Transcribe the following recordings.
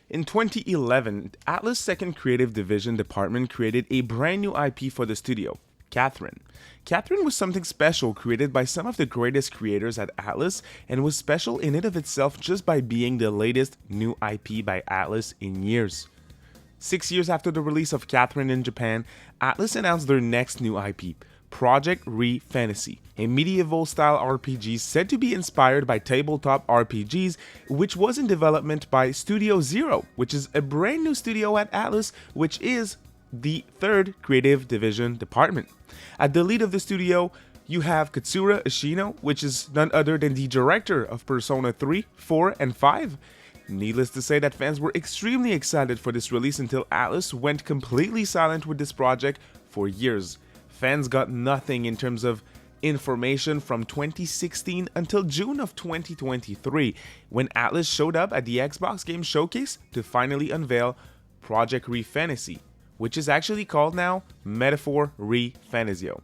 In 2011, Atlus' second creative division department created a brand new IP for the studio, Catherine. Catherine was something special created by some of the greatest creators at Atlus and was special in and of itself just by being the latest new IP by Atlus in years. 6 years after the release of Catherine in Japan, Atlus announced their next new IP, Project ReFantazio, a medieval-style RPG said to be inspired by tabletop RPGs, which was in development by Studio Zero, which is a brand new studio at Atlus, which is the third creative division department. At the lead of the studio, you have Katsura Ishino, which is none other than the director of Persona 3, 4, and 5. Needless to say that fans were extremely excited for this release until Atlus went completely silent with this project for years. Fans got nothing in terms of information from 2016 until June of 2023, when Atlus showed up at the Xbox Game Showcase to finally unveil Project ReFantazio, which is actually called now Metaphor ReFantazio.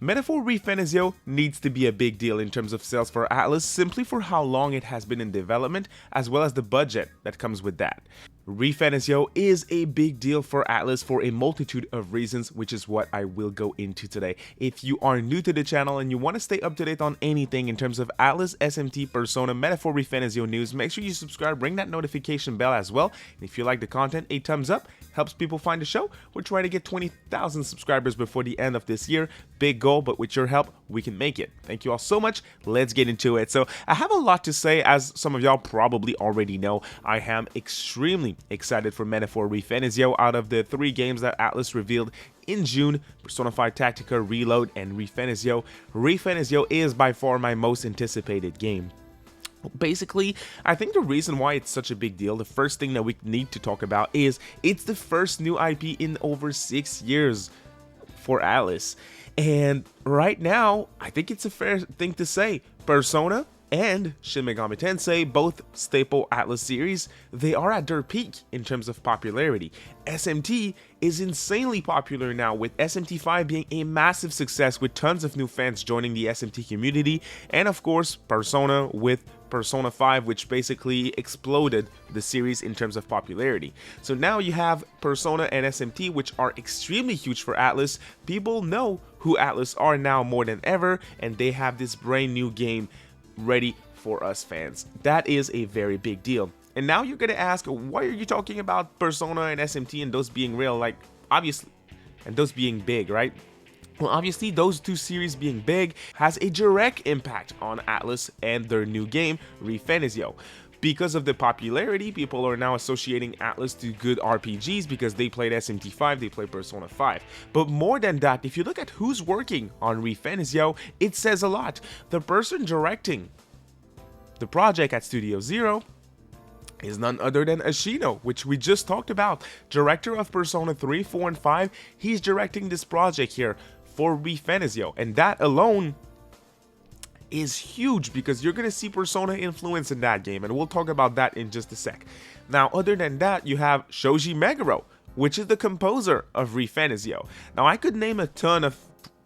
Metaphor ReFantazio needs to be a big deal in terms of sales for Atlus simply for how long it has been in development as well as the budget that comes with that. ReFantazio is a big deal for Atlus for a multitude of reasons, which is what I will go into today. If you are new to the channel and you want to stay up to date on anything in terms of Atlus, SMT, Persona, Metaphor ReFantazio news, make sure you subscribe, ring that notification bell as well. And if you like the content, a thumbs up helps people find the show. We're trying to get 20,000 subscribers before the end of this year. Big goal, but with your help, we can make it. Thank you all so much. Let's get into it. So I have a lot to say, as some of y'all probably already know. I am extremely excited for Metaphor ReFantazio. Out of the 3 games that Atlus revealed in June, Persona 5 Tactica, Reload, and ReFantazio, ReFantazio is by far my most anticipated game. Basically, I think the reason why it's such a big deal, the first thing that we need to talk about is it's the first new IP in over 6 years for Atlus. And right now, I think it's a fair thing to say, Persona and Shin Megami Tensei, both staple Atlus series, they are at their peak in terms of popularity. SMT is insanely popular now, with SMT5 being a massive success with tons of new fans joining the SMT community, and of course Persona with Persona 5, which basically exploded the series in terms of popularity. So now you have Persona and SMT, which are extremely huge for Atlus. People know who Atlus are now more than ever, and they have this brand new game ready for us fans. That is a very big deal. And now you're gonna ask, why are you talking about Persona and SMT and those being real? Like, obviously, and those being big, right? Well, obviously, those 2 series being big has a direct impact on Atlus and their new game, ReFantazio. Because of the popularity, people are now associating Atlus to good RPGs because they played SMT5, they played Persona 5. But more than that, if you look at who's working on ReFantazio, it says a lot. The person directing the project at Studio Zero is none other than Ishino, which we just talked about. Director of Persona 3, 4, and 5, he's directing this project here for ReFantazio, and that alone is huge because you're gonna see Persona influence in that game, and we'll talk about that in just a sec. Now, other than that, you have Shoji Meguro, which is the composer of ReFantazio. Now, I could name a ton of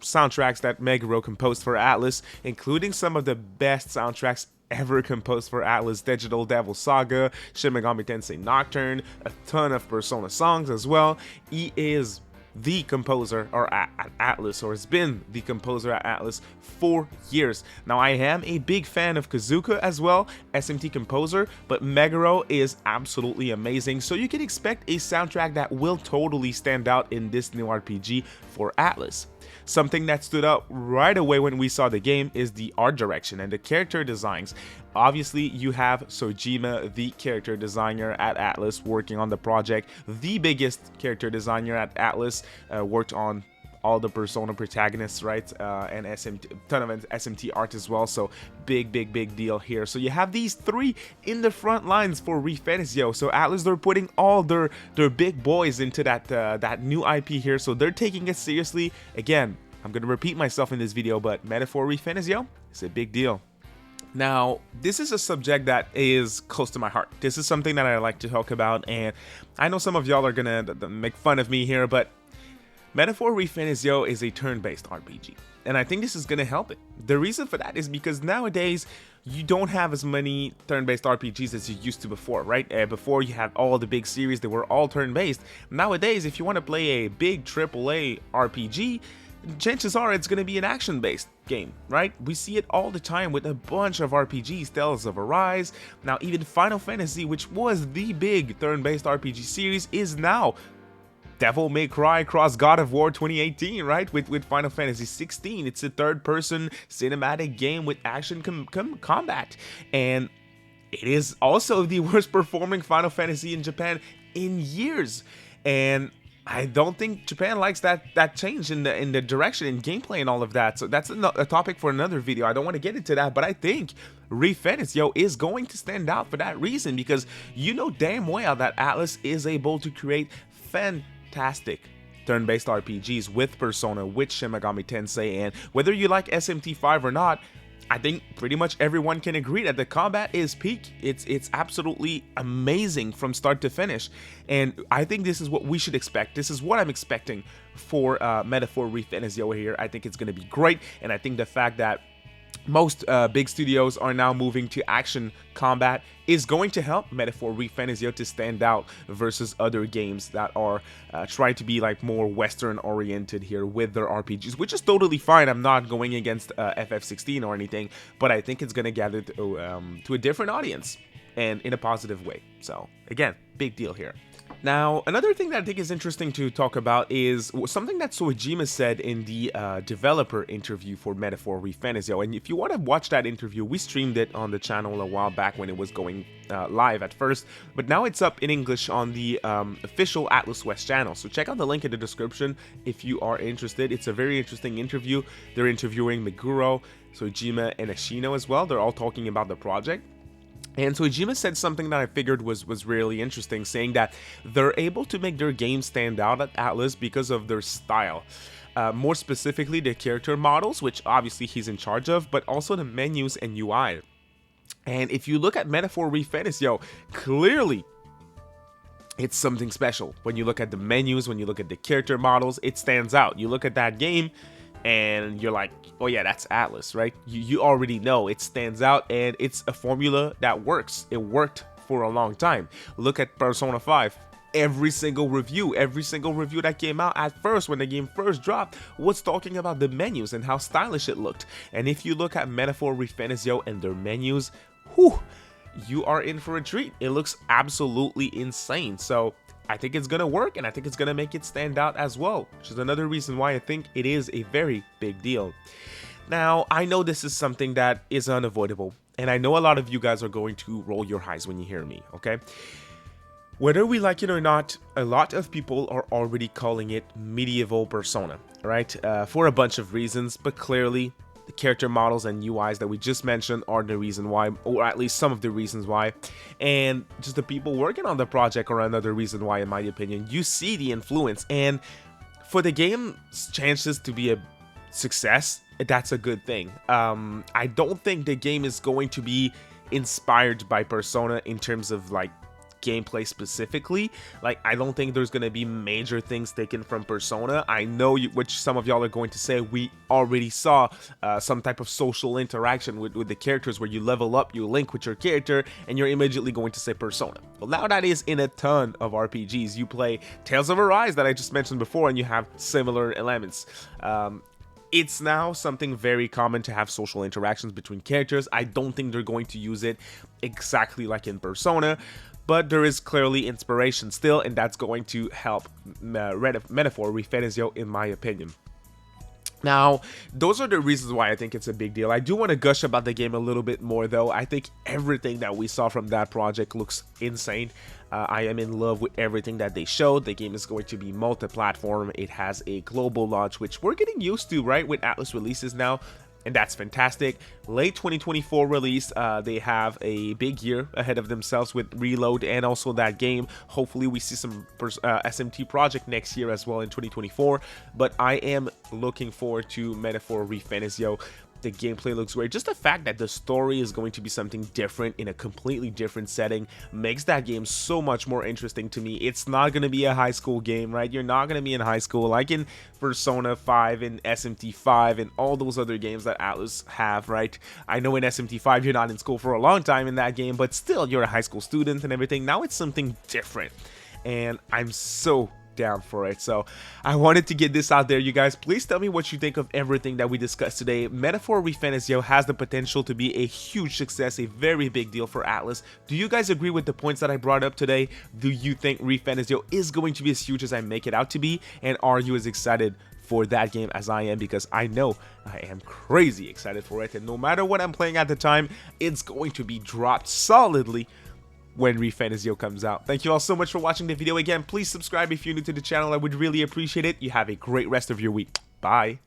soundtracks that Meguro composed for Atlus, including some of the best soundtracks ever composed for Atlus: Digital Devil Saga, Shin Megami Tensei Nocturne, a ton of Persona songs as well. He is the composer at Atlus, or has been the composer at Atlus for years. Now, I am a big fan of Kazuka as well, SMT composer, but Meguro is absolutely amazing, so you can expect a soundtrack that will totally stand out in this new RPG for Atlus. Something that stood out right away when we saw the game is the art direction and the character designs. Obviously, you have Sojima, the character designer at Atlus, working on the project. The biggest character designer at Atlus, worked on all the Persona protagonists, right? And ton of SMT art as well. So big deal here. So you have these 3 in the front lines for ReFantazio. So Atlus, they're putting all their big boys into that new IP here. So they're taking it seriously. Again, I'm gonna repeat myself in this video, but Metaphor ReFantazio is a big deal. Now, this is a subject that is close to my heart. This is something that I like to talk about, and I know some of y'all are gonna make fun of me here, but Metaphor ReFantazio is a turn-based RPG, and I think this is going to help it. The reason for that is because nowadays you don't have as many turn-based RPGs as you used to before, right? Before you had all the big series that were all turn-based. Nowadays, if you want to play a big AAA RPG, chances are it's going to be an action-based game, right? We see it all the time with a bunch of RPGs, Tales of Arise. Now, even Final Fantasy, which was the big turn-based RPG series, is now Devil May Cry cross God of War 2018, right? With Final Fantasy 16. It's a third-person cinematic game with action combat. And it is also the worst performing Final Fantasy in Japan in years. And I don't think Japan likes that change in the direction in gameplay and all of that. So that's a topic for another video. I don't want to get into that, but I think ReFantazio is going to stand out for that reason, because you know damn well that Atlus is able to create fantastic turn-based RPGs with Persona, with Shin Megami Tensei, and whether you like SMT5 or not, I think pretty much everyone can agree that the combat is peak. It's absolutely amazing from start to finish, and I think this is what we should expect. This is what I'm expecting for Metaphor ReFantazio here. I think it's going to be great, and I think the fact that most big studios are now moving to action combat is going to help Metaphor ReFantazio to stand out versus other games that are trying to be like more Western oriented here with their RPGs, which is totally fine. I'm not going against FF16 or anything, but I think it's going to gather to a different audience and in a positive way. So again, big deal here. Now, another thing that I think is interesting to talk about is something that Soejima said in the developer interview for Metaphor ReFantazio. And if you want to watch that interview, we streamed it on the channel a while back when it was going live at first, but now it's up in English on the official Atlus West channel. So check out the link in the description if you are interested. It's a very interesting interview. They're interviewing Meguro, Soejima, and Ashino as well. They're all talking about the project. And Soejima said something that I figured was really interesting, saying that they're able to make their game stand out at Atlus because of their style. More specifically, the character models, which obviously he's in charge of, but also the menus and UI. And if you look at Metaphor ReFantazio, clearly it's something special. When you look at the menus, when you look at the character models, it stands out. You look at that game, and you're like, oh yeah, that's Atlus, right? You already know it stands out, and it's a formula that works. It worked for a long time. Look at Persona 5. Every single review that came out at first, when the game first dropped, was talking about the menus and how stylish it looked. And if you look at Metaphor ReFantazio and their menus, whew, you are in for a treat. It looks absolutely insane. So I think it's gonna work, and I think it's gonna make it stand out as well, which is another reason why I think it is a very big deal. Now, I know this is something that is unavoidable, and I know a lot of you guys are going to roll your eyes when you hear me, okay? Whether we like it or not, a lot of people are already calling it medieval Persona, right? For a bunch of reasons, but clearly the character models and UIs that we just mentioned are the reason why, or at least some of the reasons why, and just the people working on the project are another reason why, in my opinion. You see the influence, and for the game's chances to be a success, that's a good thing. I don't think the game is going to be inspired by Persona in terms of like gameplay specifically. Like, I don't think there's gonna be major things taken from Persona. I know which some of y'all are going to say, we already saw some type of social interaction with the characters where you level up, you link with your character, and you're immediately going to say Persona. Well, now that is in a ton of RPGs. You play Tales of Arise that I just mentioned before, and you have similar elements. It's now something very common to have social interactions between characters. I don't think they're going to use it exactly like in Persona, but there is clearly inspiration still, and that's going to help Metaphor ReFantazio, in my opinion. Now, those are the reasons why I think it's a big deal. I do want to gush about the game a little bit more, though. I think everything that we saw from that project looks insane. I am in love with everything that they showed. The game is going to be multi-platform. It has a global launch, which we're getting used to, right, with Atlus releases now. And that's fantastic. Late 2024 release. They have a big year ahead of themselves with Reload and also that game. Hopefully we see some SMT project next year as well in 2024. But I am looking forward to Metaphor ReFantazio. The gameplay looks great. Just the fact that the story is going to be something different in a completely different setting makes that game so much more interesting to me. It's not going to be a high school game, right? You're not going to be in high school like in Persona 5 and SMT 5 and all those other games that Atlus have, right? I know in SMT 5 you're not in school for a long time in that game, but still you're a high school student and everything. Now it's something different, and I'm so down for it. So I wanted to get this out there, you guys. Please tell me what you think of everything that we discussed today. Metaphor ReFantazio has the potential to be a huge success, a very big deal for Atlus. Do you guys agree with the points that I brought up today? Do you think ReFantazio is going to be as huge as I make it out to be? And are you as excited for that game as I am? Because I know I am crazy excited for it, and no matter what I'm playing at the time, it's going to be dropped solidly when ReFantazio comes out. Thank you all so much for watching the video. Again, please subscribe if you're new to the channel. I would really appreciate it. You have a great rest of your week. Bye.